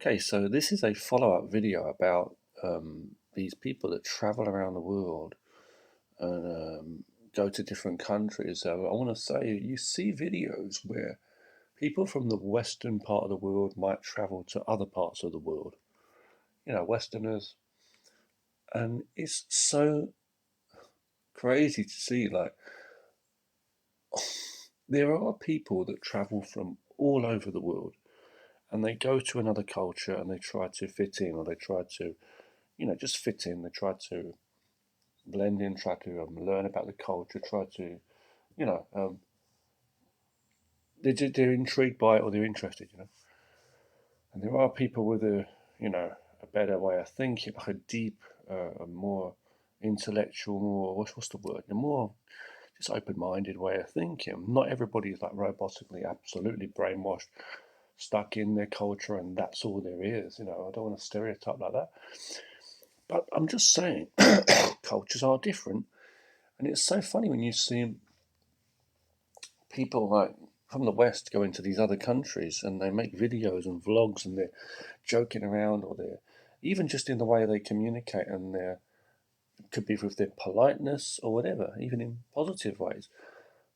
Okay, so this is a follow-up video about these people that travel around the world and go to different countries. So I want to say you see videos where people from the Western part of the world might travel to other parts of the world, Westerners, and it's so crazy to see. Like, there are people that travel from all over the world and they go to another culture and they try to fit in or they try to, just fit in. They try to blend in, try to learn about the culture, try to, you know, um, they're intrigued by it or they're interested. And there are people with a better way of thinking, like a deep, a more intellectual, more, what's the word? A more just open-minded way of thinking. Not everybody is like robotically, absolutely brainwashed, stuck in their culture, and that's all there is. I don't want to stereotype like that. But I'm just saying, cultures are different, and it's so funny when you see people like from the West go into these other countries and they make videos and vlogs and they're joking around or they're even just in the way they communicate and they could be with their politeness or whatever, even in positive ways.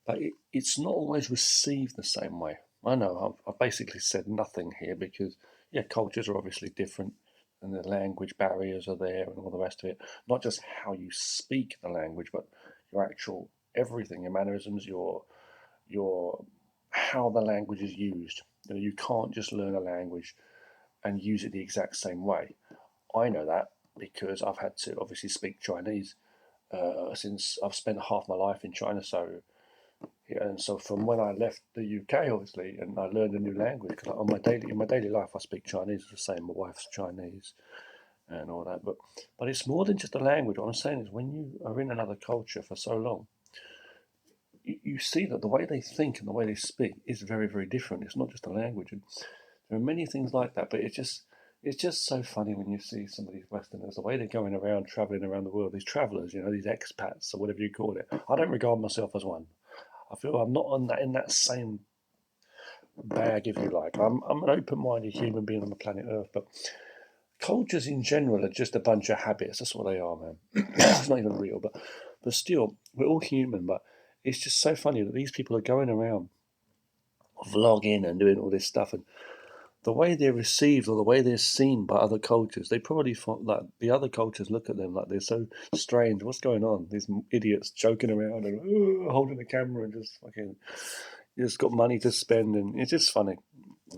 But it's not always received the same way. I know I've basically said nothing here because, yeah, cultures are obviously different and the language barriers are there and all the rest of it. Not just how you speak the language, but your actual everything, your mannerisms, your how the language is used. You can't just learn a language and use it the exact same way. I know that because I've had to obviously speak Chinese since I've spent half my life in China. So yeah, and so from when I left the UK, obviously, and I learned a new language. Because on my daily life, I speak Chinese the same. My wife's Chinese and all that. But it's more than just a language. What I'm saying is, when you are in another culture for so long, you see that the way they think and the way they speak is very, very different. It's not just a language. And there are many things like that, but it's just so funny when you see some of these Westerners, the way they're going around, traveling around the world, these travelers, these expats or whatever you call it. I don't regard myself as one. I feel I'm not on that in that same bag, if you like. I'm an open-minded human being on the planet Earth, but cultures in general are just a bunch of habits. That's what they are, man. It's not even real, but still, we're all human. But it's just so funny that these people are going around vlogging and doing all this stuff, and the way they're received or the way they're seen by other cultures, they probably find like the other cultures look at them like they're so strange. What's going on? These idiots joking around and holding the camera and just fucking just got money to spend, and it's just funny.